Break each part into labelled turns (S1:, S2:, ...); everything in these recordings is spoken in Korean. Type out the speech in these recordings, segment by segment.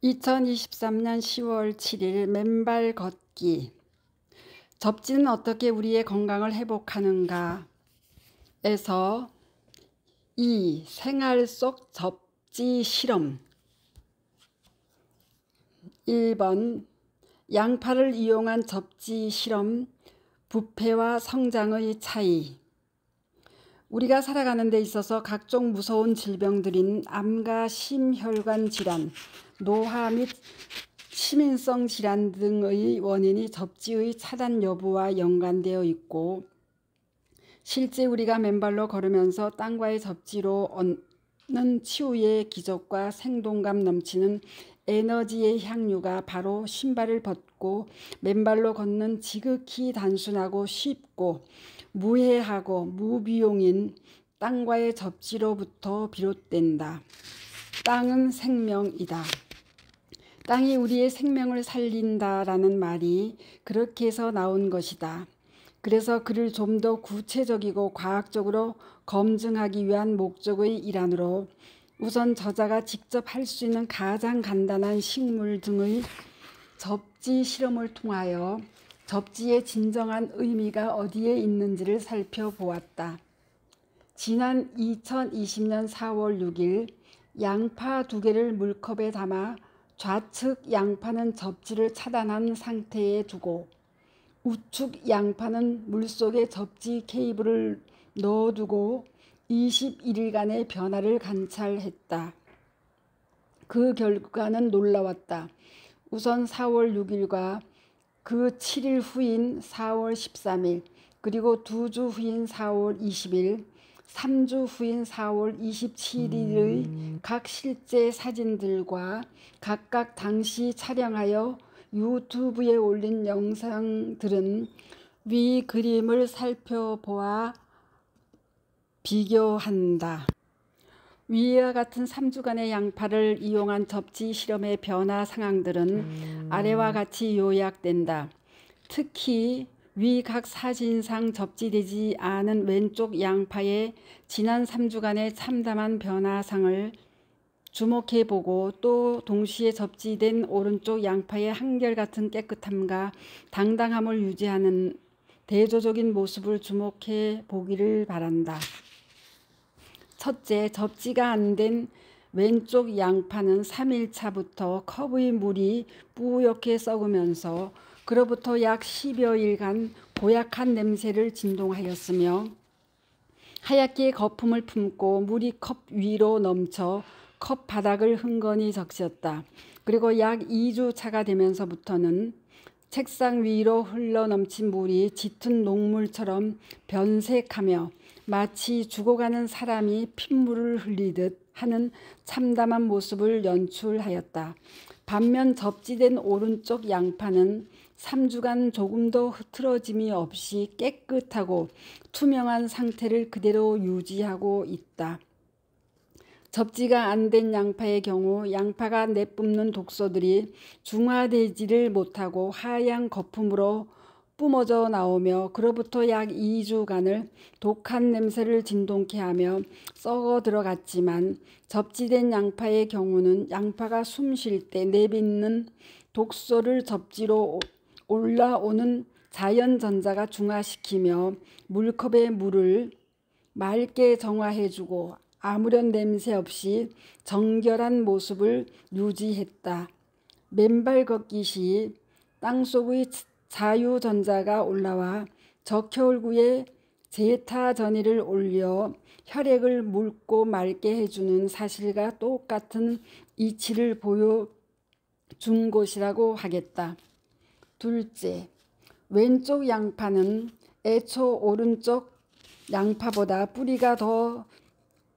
S1: 2023년 10월 7일 맨발 걷기. 접지는 어떻게 우리의 건강을 회복하는가 에서 2. 생활 속 접지 실험. 1번 양파를 이용한 접지 실험. 부패와 성장의 차이. 우리가 살아가는 데 있어서 각종 무서운 질병들인 암과 심혈관 질환, 노화 및 치민성 질환 등의 원인이 접지의 차단 여부와 연관되어 있고, 실제 우리가 맨발로 걸으면서 땅과의 접지로 얻는 치유의 기적과 생동감 넘치는 에너지의 향유가 바로 신발을 벗고 맨발로 걷는 지극히 단순하고 쉽고 무해하고 무비용인 땅과의 접지로부터 비롯된다. 땅은 생명이다. 땅이 우리의 생명을 살린다라는 말이 그렇게 해서 나온 것이다. 그래서 그를 좀 더 구체적이고 과학적으로 검증하기 위한 목적의 일환으로 우선 저자가 직접 할 수 있는 가장 간단한 식물 등의 접지 실험을 통하여 접지의 진정한 의미가 어디에 있는지를 살펴보았다. 지난 2020년 4월 6일 양파 2개를 물컵에 담아 좌측 양파는 접지를 차단한 상태에 두고 우측 양파는 물속에 접지 케이블을 넣어두고 21일간의 변화를 관찰했다. 그 결과는 놀라웠다. 우선 4월 6일과 그 7일 후인 4월 13일, 그리고 2주 후인 4월 20일, 3주 후인 4월 27일의 각 실제 사진들과 각각 당시 촬영하여 유튜브에 올린 영상들은 위 그림을 살펴보아 비교한다. 위와 같은 3주간의 양파를 이용한 접지 실험의 변화 상황들은 아래와 같이 요약된다. 특히 위 각 사진상 접지되지 않은 왼쪽 양파의 지난 3주간의 참담한 변화상을 주목해보고 또 동시에 접지된 오른쪽 양파의 한결같은 깨끗함과 당당함을 유지하는 대조적인 모습을 주목해 보기를 바란다. 첫째, 접지가 안 된 왼쪽 양파는 3일차부터 컵의 물이 뿌옇게 썩으면서 그로부터 약 10여일간 고약한 냄새를 진동하였으며 하얗게 거품을 품고 물이 컵 위로 넘쳐 컵 바닥을 흥건히 적셨다. 그리고 약 2주 차가 되면서부터는 책상 위로 흘러넘친 물이 짙은 녹물처럼 변색하며 마치 죽어가는 사람이 핏물을 흘리듯 하는 참담한 모습을 연출하였다. 반면 접지된 오른쪽 양파는 3주간 조금도 흐트러짐이 없이 깨끗하고 투명한 상태를 그대로 유지하고 있다. 접지가 안 된 양파의 경우 양파가 내뿜는 독소들이 중화되지를 못하고 하얀 거품으로 뿜어져 나오며 그로부터 약 2주간을 독한 냄새를 진동케 하며 썩어 들어갔지만 접지된 양파의 경우는 양파가 숨 쉴 때 내뱉는 독소를 접지로 올라오는 자연전자가 중화시키며 물컵의 물을 맑게 정화해주고 아무런 냄새 없이 정결한 모습을 유지했다. 맨발 걷기 시 땅속의 자유전자가 올라와 적혈구에 제타전이를 올려 혈액을 묽고 맑게 해주는 사실과 똑같은 이치를 보여준 것이라고 하겠다. 둘째, 왼쪽 양파는 애초 오른쪽 양파보다 뿌리가 더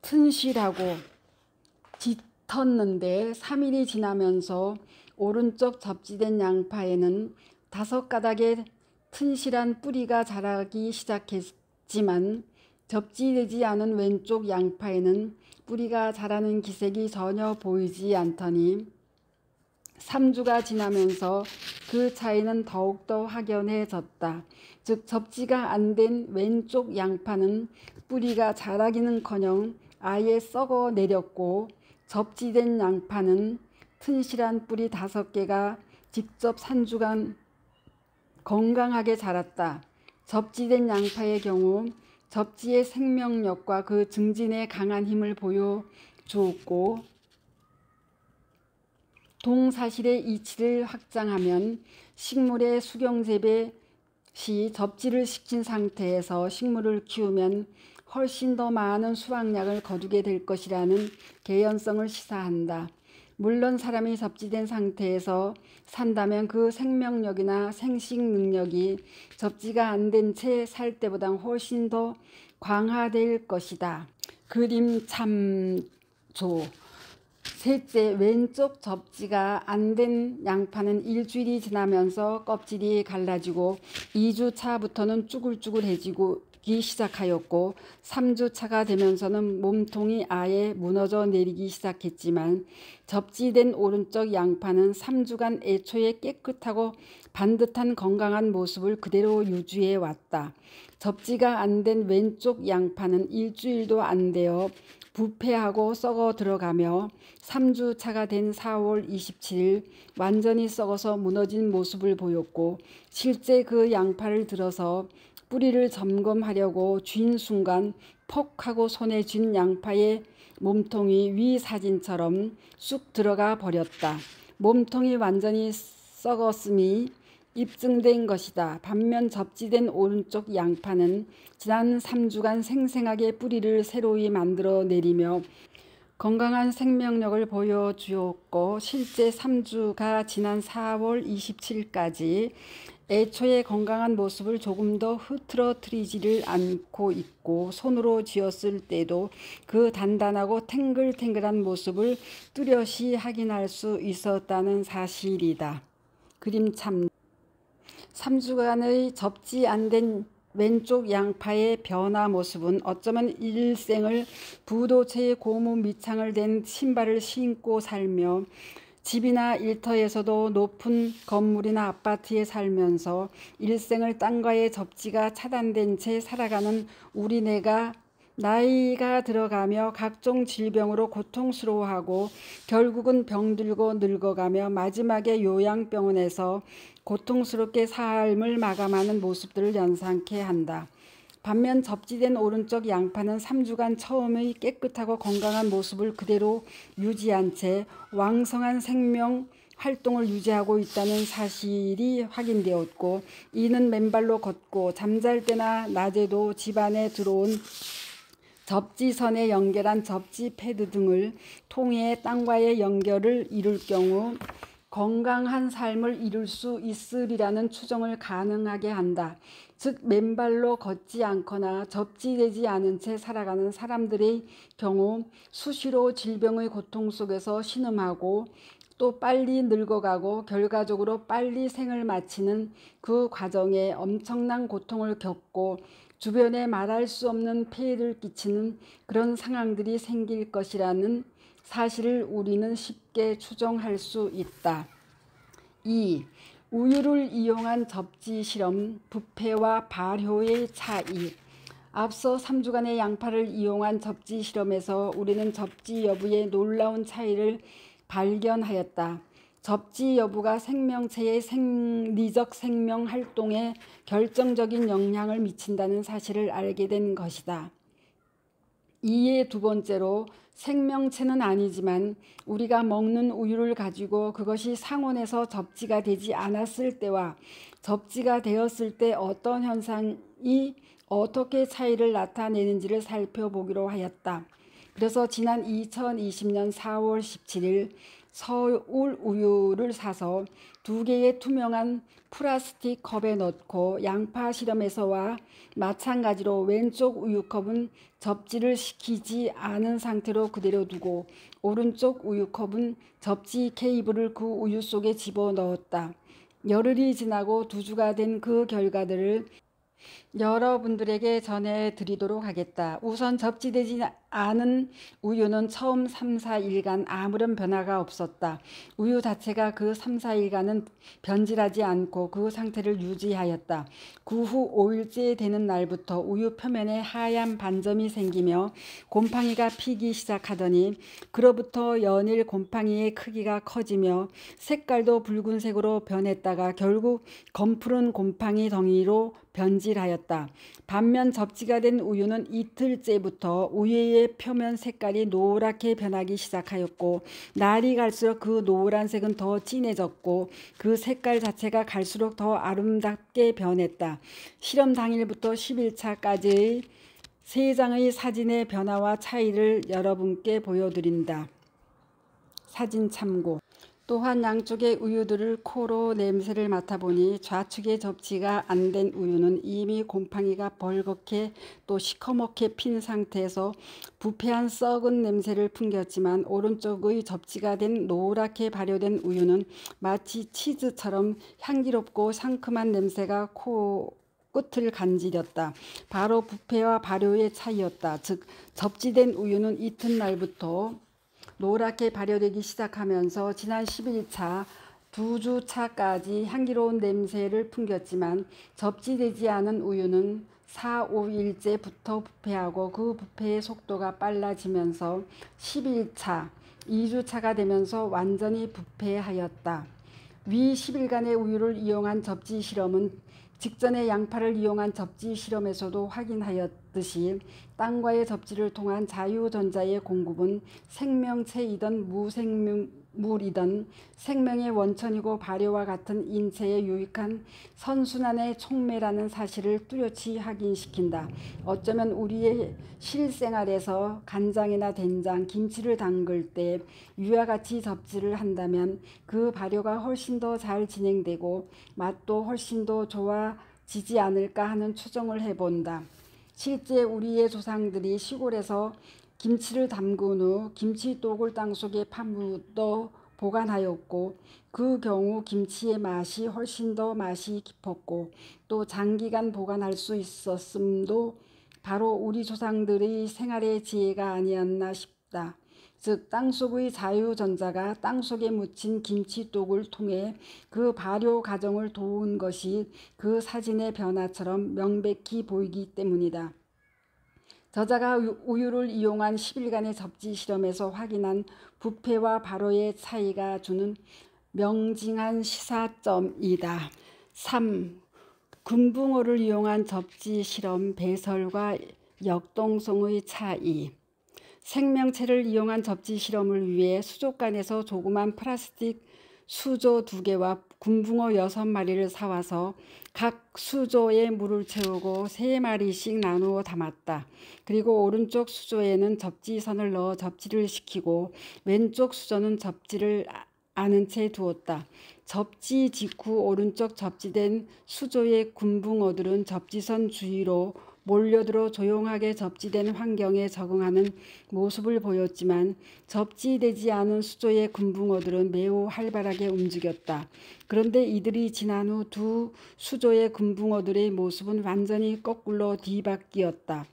S1: 튼실하고 짙었는데 3일이 지나면서 오른쪽 접지된 양파에는 5가닥의 튼실한 뿌리가 자라기 시작했지만 접지되지 않은 왼쪽 양파에는 뿌리가 자라는 기색이 전혀 보이지 않더니 3주가 지나면서 그 차이는 더욱더 확연해졌다. 즉 접지가 안 된 왼쪽 양파는 뿌리가 자라기는커녕 아예 썩어 내렸고 접지된 양파는 튼실한 뿌리 5개가 직접 3주간 건강하게 자랐다. 접지된 양파의 경우 접지의 생명력과 그 증진에 강한 힘을 보여주었고, 동사실의 이치를 확장하면 식물의 수경재배 시 접지를 시킨 상태에서 식물을 키우면 훨씬 더 많은 수확량을 거두게 될 것이라는 개연성을 시사한다. 물론 사람이 접지된 상태에서 산다면 그 생명력이나 생식 능력이 접지가 안 된 채 살 때보다 훨씬 더 강화될 것이다. 그림 참조. 셋째, 왼쪽 접지가 안 된 양파는 일주일이 지나면서 껍질이 갈라지고 2주 차부터는 쭈글쭈글해지기 시작하였고 3주 차가 되면서는 몸통이 아예 무너져 내리기 시작했지만 접지된 오른쪽 양파는 3주간 애초에 깨끗하고 반듯한 건강한 모습을 그대로 유지해 왔다. 접지가 안 된 왼쪽 양파는 일주일도 안 되어 부패하고 썩어 들어가며 3주 차가 된 4월 27일 완전히 썩어서 무너진 모습을 보였고, 실제 그 양파를 들어서 뿌리를 점검하려고 쥔 순간 퍽 하고 손에 쥔 양파의 몸통이 위 사진처럼 쑥 들어가 버렸다. 몸통이 완전히 썩었음이 입증된 것이다. 반면 접지된 오른쪽 양파는 지난 3주간 생생하게 뿌리를 새로이 만들어 내리며 건강한 생명력을 보여주었고, 실제 3주가 지난 4월 27일까지 애초에 건강한 모습을 조금 더 흐트러뜨리지를 않고 있고, 손으로 쥐었을 때도 그 단단하고 탱글탱글한 모습을 뚜렷이 확인할 수 있었다는 사실이다. 그림 참. 3주간의 접지 안 된 왼쪽 양파의 변화 모습은 어쩌면 일생을 부도체의 고무 밑창을 댄 신발을 신고 살며 집이나 일터에서도 높은 건물이나 아파트에 살면서 일생을 땅과의 접지가 차단된 채 살아가는 우리네가 나이가 들어가며 각종 질병으로 고통스러워하고 결국은 병들고 늙어가며 마지막에 요양병원에서 고통스럽게 삶을 마감하는 모습들을 연상케 한다. 반면 접지된 오른쪽 양파는 3주간 처음의 깨끗하고 건강한 모습을 그대로 유지한 채 왕성한 생명 활동을 유지하고 있다는 사실이 확인되었고, 이는 맨발로 걷고 잠잘 때나 낮에도 집안에 들어온 접지선에 연결한 접지 패드 등을 통해 땅과의 연결을 이룰 경우 건강한 삶을 이룰 수 있으리라는 추정을 가능하게 한다. 즉, 맨발로 걷지 않거나 접지되지 않은 채 살아가는 사람들의 경우 수시로 질병의 고통 속에서 신음하고 또 빨리 늙어가고 결과적으로 빨리 생을 마치는 그 과정에 엄청난 고통을 겪고 주변에 말할 수 없는 폐해를 끼치는 그런 상황들이 생길 것이라는 사실을 우리는 쉽게 추정할 수 있다. 2. 우유를 이용한 접지 실험, 부패와 발효의 차이. 앞서 3주간의 양파를 이용한 접지 실험에서 우리는 접지 여부의 놀라운 차이를 발견하였다. 접지 여부가 생명체의 생리적 생명 활동에 결정적인 영향을 미친다는 사실을 알게 된 것이다. 이에 두 번째로, 생명체는 아니지만 우리가 먹는 우유를 가지고 그것이 상온에서 접지가 되지 않았을 때와 접지가 되었을 때 어떤 현상이 어떻게 차이를 나타내는지를 살펴보기로 하였다. 그래서 지난 2020년 4월 17일 서울 우유를 사서 2개의 투명한 플라스틱 컵에 넣고 양파 실험에서와 마찬가지로 왼쪽 우유컵은 접지를 시키지 않은 상태로 그대로 두고 오른쪽 우유컵은 접지 케이블을 그 우유 속에 집어넣었다. 열흘이 지나고 2주가 된 그 결과들을 여러분들에게 전해드리도록 하겠다. 우선 접지되지 아는 우유는 처음 3, 4일간 아무런 변화가 없었다. 우유 자체가 그 3, 4일간은 변질하지 않고 그 상태를 유지하였다. 그 후 5일째 되는 날부터 우유 표면에 하얀 반점이 생기며 곰팡이가 피기 시작하더니 그로부터 연일 곰팡이의 크기가 커지며 색깔도 붉은색으로 변했다가 결국 검푸른 곰팡이 덩이로 변질하였다. 반면 접지가 된 우유는 이틀째부터 우유의 표면 색깔이 노랗게 변하기 시작하였고 날이 갈수록 그 노란색은 더 진해졌고 그 색깔 자체가 갈수록 더 아름답게 변했다. 실험 당일부터 10일차까지의 3장의 사진의 변화와 차이를 여러분께 보여드린다. 사진 참고. 또한 양쪽의 우유들을 코로 냄새를 맡아보니 좌측의 접지가 안 된 우유는 이미 곰팡이가 벌겋게 또 시커멓게 핀 상태에서 부패한 썩은 냄새를 풍겼지만 오른쪽의 접지가 된 노랗게 발효된 우유는 마치 치즈처럼 향기롭고 상큼한 냄새가 코 끝을 간지렸다. 바로 부패와 발효의 차이였다. 즉 접지된 우유는 이튿날부터 노랗게 발효되기 시작하면서 지난 11차, 2주차까지 향기로운 냄새를 풍겼지만 접지되지 않은 우유는 4, 5일째부터 부패하고 그 부패의 속도가 빨라지면서 11차, 2주차가 되면서 완전히 부패하였다. 위 10일간의 우유를 이용한 접지 실험은 직전의 양파를 이용한 접지 실험에서도 확인하였듯이 땅과의 접지를 통한 자유전자의 공급은 생명체이든 무생물이든 생명의 원천이고 발효와 같은 인체에 유익한 선순환의 촉매라는 사실을 뚜렷이 확인시킨다. 어쩌면 우리의 실생활에서 간장이나 된장, 김치를 담글 때 위와 같이 접지를 한다면 그 발효가 훨씬 더 잘 진행되고 맛도 훨씬 더 좋아지지 않을까 하는 추정을 해본다. 실제 우리의 조상들이 시골에서 김치를 담근 후 김치독을 땅속에 파묻어 보관하였고 그 경우 김치의 맛이 훨씬 더 맛이 깊었고 또 장기간 보관할 수 있었음도 바로 우리 조상들의 생활의 지혜가 아니었나 싶다. 즉 땅속의 자유전자가 땅속에 묻힌 김치독을 통해 그 발효 과정을 도운 것이 그 사진의 변화처럼 명백히 보이기 때문이다. 저자가 우유를 이용한 10일간의 접지 실험에서 확인한 부패와 발효의 차이가 주는 명징한 시사점이다. 3. 금붕어를 이용한 접지 실험 배설과 역동성의 차이. 생명체를 이용한 접지 실험을 위해 수족관에서 조그만 플라스틱 수조 2개와 금붕어 6마리를 사와서 각 수조에 물을 채우고 3마리씩 나누어 담았다. 그리고 오른쪽 수조에는 접지선을 넣어 접지를 시키고 왼쪽 수조는 접지를 아는 채 두었다. 접지 직후 오른쪽 접지된 수조의 금붕어들은 접지선 주위로 몰려들어 조용하게 접지된 환경에 적응하는 모습을 보였지만 접지되지 않은 수조의 금붕어들은 매우 활발하게 움직였다. 그런데 이들이 지난 후 두 수조의 금붕어들의 모습은 완전히 거꾸로 뒤바뀌었다.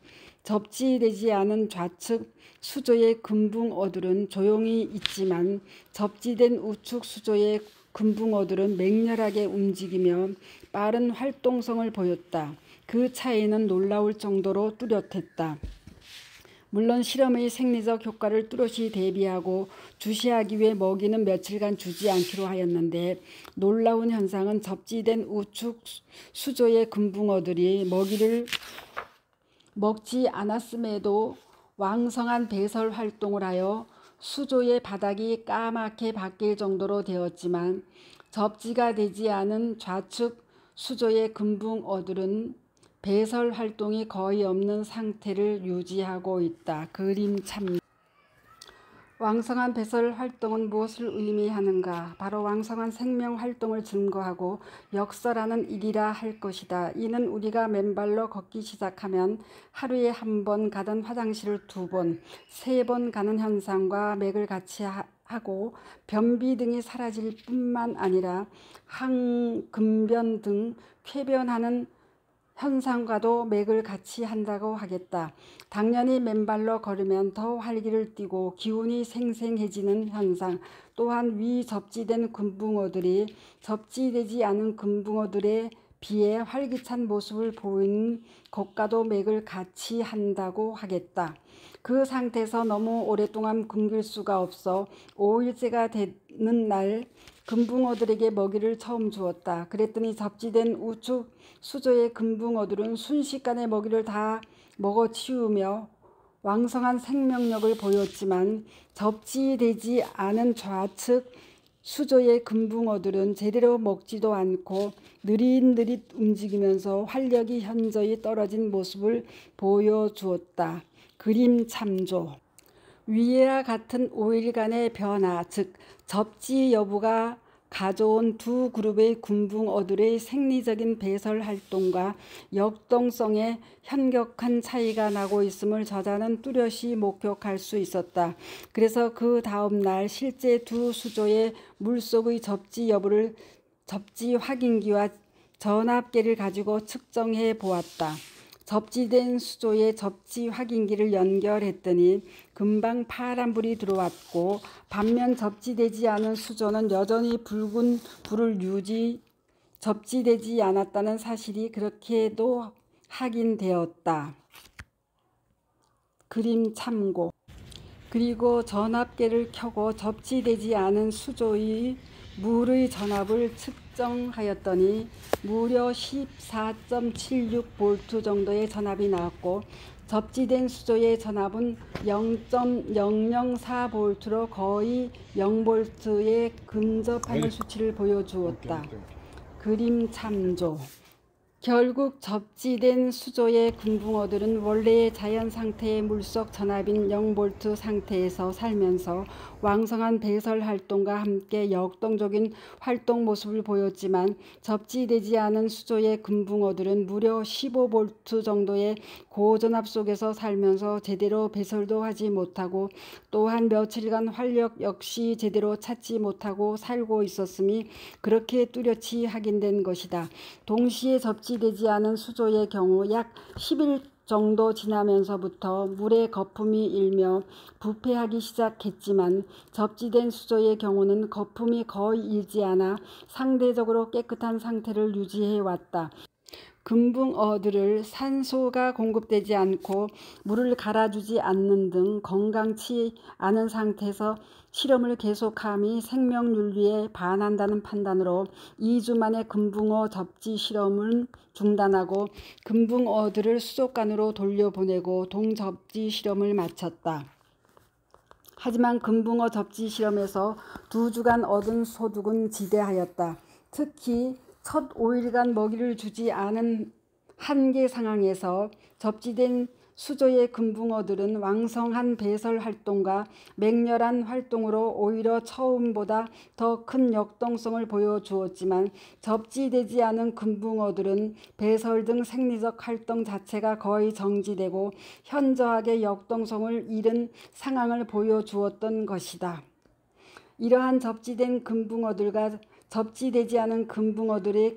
S1: 접지되지 않은 좌측 수조의 금붕어들은 조용히 있지만 접지된 우측 수조의 금붕어들은 맹렬하게 움직이며 빠른 활동성을 보였다. 그 차이는 놀라울 정도로 뚜렷했다. 물론 실험의 생리적 효과를 뚜렷이 대비하고 주시하기 위해 먹이는 며칠간 주지 않기로 하였는데 놀라운 현상은 접지된 우측 수조의 금붕어들이 먹이를 먹지 않았음에도 왕성한 배설 활동을 하여 수조의 바닥이 까맣게 바뀔 정도로 되었지만 접지가 되지 않은 좌측 수조의 금붕어들은 배설 활동이 거의 없는 상태를 유지하고 있다. 그림 참. 왕성한 배설 활동은 무엇을 의미하는가? 바로 왕성한 생명 활동을 증거하고 역설하는 일이라 할 것이다. 이는 우리가 맨발로 걷기 시작하면 하루에 1번 가던 화장실을 2번, 3번 가는 현상과 맥을 같이 하고 변비 등이 사라질 뿐만 아니라 항금변 등 쾌변하는 현상과도 맥을 같이 한다고 하겠다. 당연히 맨발로 걸으면 더 활기를 띠고 기운이 생생해지는 현상, 또한 위 접지된 금붕어들이 접지되지 않은 금붕어들에 비해 활기찬 모습을 보이는 것과도 맥을 같이 한다고 하겠다. 그 상태에서 너무 오랫동안 굶길 수가 없어 5일째가 되는 날 금붕어들에게 먹이를 처음 주었다. 그랬더니 접지된 우측 수조의 금붕어들은 순식간에 먹이를 다 먹어치우며 왕성한 생명력을 보였지만 접지되지 않은 좌측 수조의 금붕어들은 제대로 먹지도 않고 느릿느릿 움직이면서 활력이 현저히 떨어진 모습을 보여주었다. 그림 참조. 위와 같은 5일간의 변화, 즉 접지 여부가 가져온 두 그룹의 금붕어들의 생리적인 배설 활동과 역동성에 현격한 차이가 나고 있음을 저자는 뚜렷이 목격할 수 있었다. 그래서 그 다음 날 실제 두 수조의 물속의 접지 여부를 접지 확인기와 전압계를 가지고 측정해 보았다. 접지된 수조에 접지 확인기를 연결했더니 금방 파란불이 들어왔고, 반면 접지되지 않은 수조는 여전히 붉은 불을 접지되지 않았다는 사실이 그렇게도 확인되었다. 그림 참고. 그리고 전압계를 켜고 접지되지 않은 수조의 물의 전압을 측정하였더니 무려 14.76V 정도의 전압이 나왔고, 접지된 수조의 전압은 0.004V로 거의 0V에 근접하는 수치를 보여주었다. 그림 참조. 결국 접지된 수조의 금붕어들은 원래의 자연 상태의 물속 전압인 0V 상태에서 살면서 왕성한 배설 활동과 함께 역동적인 활동 모습을 보였지만, 접지되지 않은 수조의 금붕어들은 무려 15V 정도의 고전압 속에서 살면서 제대로 배설도 하지 못하고, 또한 며칠간 활력 역시 제대로 찾지 못하고 살고 있었음이 그렇게 뚜렷이 확인된 것이다. 동시에 접지되지 않은 수조의 경우 약 10일 정도 지나면서부터 물의 거품이 일며 부패하기 시작했지만, 접지된 수조의 경우는 거품이 거의 일지 않아 상대적으로 깨끗한 상태를 유지해 왔다. 금붕어들을 산소가 공급되지 않고 물을 갈아주지 않는 등 건강치 않은 상태에서 실험을 계속함이 생명윤리에 반한다는 판단으로 2주 만에 금붕어 접지 실험을 중단하고 금붕어들을 수족관으로 돌려보내고 동접지 실험을 마쳤다. 하지만 금붕어 접지 실험에서 2주간 얻은 소득은 지대하였다. 특히 첫 5일간 먹이를 주지 않은 한계 상황에서 접지된 수조의 금붕어들은 왕성한 배설 활동과 맹렬한 활동으로 오히려 처음보다 더 큰 역동성을 보여주었지만, 접지되지 않은 금붕어들은 배설 등 생리적 활동 자체가 거의 정지되고 현저하게 역동성을 잃은 상황을 보여주었던 것이다. 이러한 접지된 금붕어들과 접지되지 않은 금붕어들의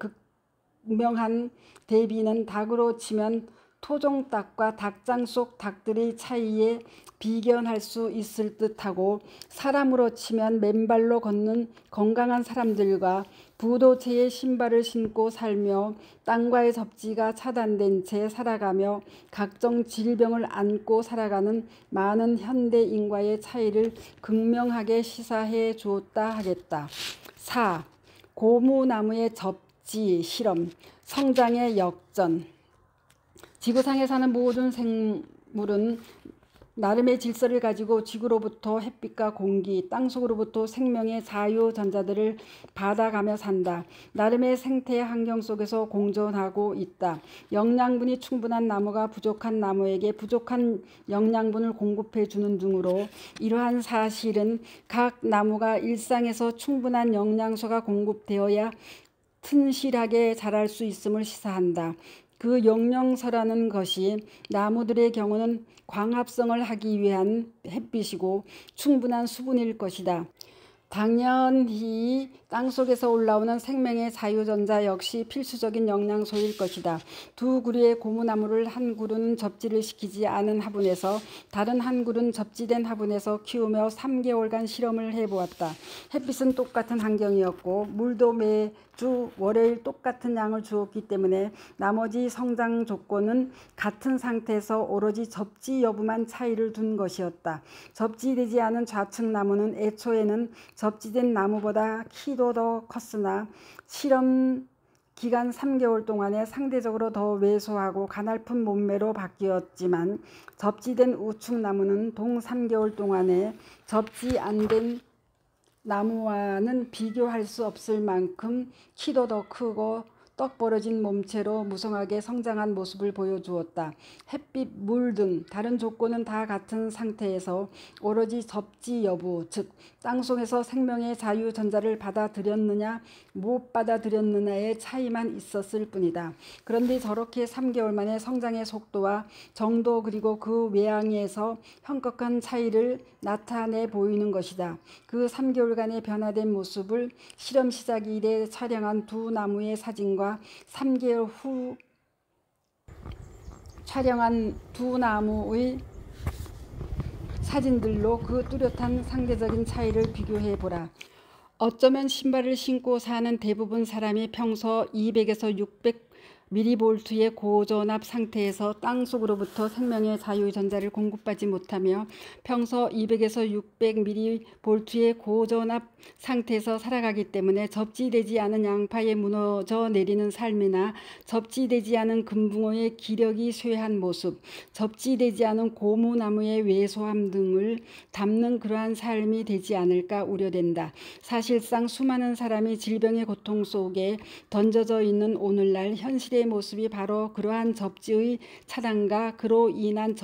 S1: 극명한 대비는 닭으로 치면 토종닭과 닭장 속 닭들의 차이에 비견할 수 있을 듯하고, 사람으로 치면 맨발로 걷는 건강한 사람들과 부도체의 신발을 신고 살며 땅과의 접지가 차단된 채 살아가며 각종 질병을 안고 살아가는 많은 현대인과의 차이를 극명하게 시사해 주었다 하겠다. 4. 고무나무의 접지 실험, 성장의 역전. 지구상에 사는 모든 생물은 나름의 질서를 가지고 지구로부터 햇빛과 공기, 땅속으로부터 생명의 자유전자들을 받아가며 산다. 나름의 생태 환경 속에서 공존하고 있다. 영양분이 충분한 나무가 부족한 나무에게 부족한 영양분을 공급해 주는 등으로, 이러한 사실은 각 나무가 일상에서 충분한 영양소가 공급되어야 튼실하게 자랄 수 있음을 시사한다. 그 영양소라는 것이 나무들의 경우는 광합성을 하기 위한 햇빛이고 충분한 수분일 것이다. 당연히 땅속에서 올라오는 생명의 자유전자 역시 필수적인 영양소일 것이다. 두 그루의 고무나무를 한 그루는 접지를 시키지 않은 화분에서 다른 한 그루는 접지된 화분에서 키우며 3개월간 실험을 해보았다. 햇빛은 똑같은 환경이었고 물도 매주 월요일 똑같은 양을 주었기 때문에 나머지 성장 조건은 같은 상태에서 오로지 접지 여부만 차이를 둔 것이었다. 접지되지 않은 좌측 나무는 애초에는 접지된 나무보다 키도 더 컸으나 실험 기간 3개월 동안에 상대적으로 더 왜소하고 가냘픈 몸매로 바뀌었지만 접지된 우측 나무는 동 3개월 동안에 접지 안 된 나무와는 비교할 수 없을 만큼 키도 더 크고 떡 벌어진 몸체로 무성하게 성장한 모습을 보여주었다. 햇빛, 물 등 다른 조건은 다 같은 상태에서 오로지 접지 여부, 즉 땅속에서 생명의 자유전자를 받아들였느냐 못 받아들였느냐의 차이만 있었을 뿐이다. 그런데 저렇게 3개월 만에 성장의 속도와 정도 그리고 그 외양에서 현격한 차이를 나타내 보이는 것이다. 그 3개월간의 변화된 모습을 실험 시작 이래 촬영한 두 나무의 사진과 3개월 후 촬영한 두 나무의 사진들로 그 뚜렷한 상대적인 차이를 비교해 보라. 어쩌면 신발을 신고 사는 대부분 사람이 평소 200에서 600mV의 고전압 상태에서 땅속으로부터 생명의 자유전자를 공급받지 못하며 평소 200에서 600mV의 고전압 상태에서 살아가기 때문에 접지되지 않은 양파에 무너져 내리는 삶이나 접지되지 않은 금붕어의 기력이 쇠한 모습, 접지되지 않은 고무나무의 왜소함 등을 담는 그러한 삶이 되지 않을까 우려된다. 사실상 수많은 사람이 질병의 고통 속에 던져져 있는 오늘날 현실의 모습이 바로 그러한 접지의 차단과 그로 인한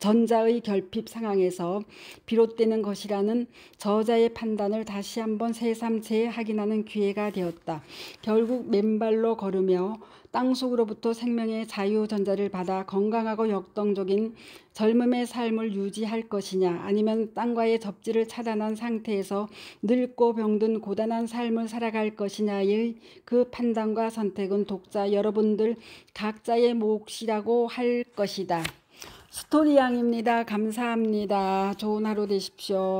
S1: 전자의 결핍 상황에서 비롯되는 것이라는 저자의 판단을 다시 한번 새삼 재확인하는 기회가 되었다. 결국 맨발로 걸으며 땅속으로부터 생명의 자유전자를 받아 건강하고 역동적인 젊음의 삶을 유지할 것이냐 아니면 땅과의 접지를 차단한 상태에서 늙고 병든 고단한 삶을 살아갈 것이냐의 그 판단과 선택은 독자 여러분들 각자의 몫이라고 할 것이다. 스토리양입니다. 감사합니다. 좋은 하루 되십시오.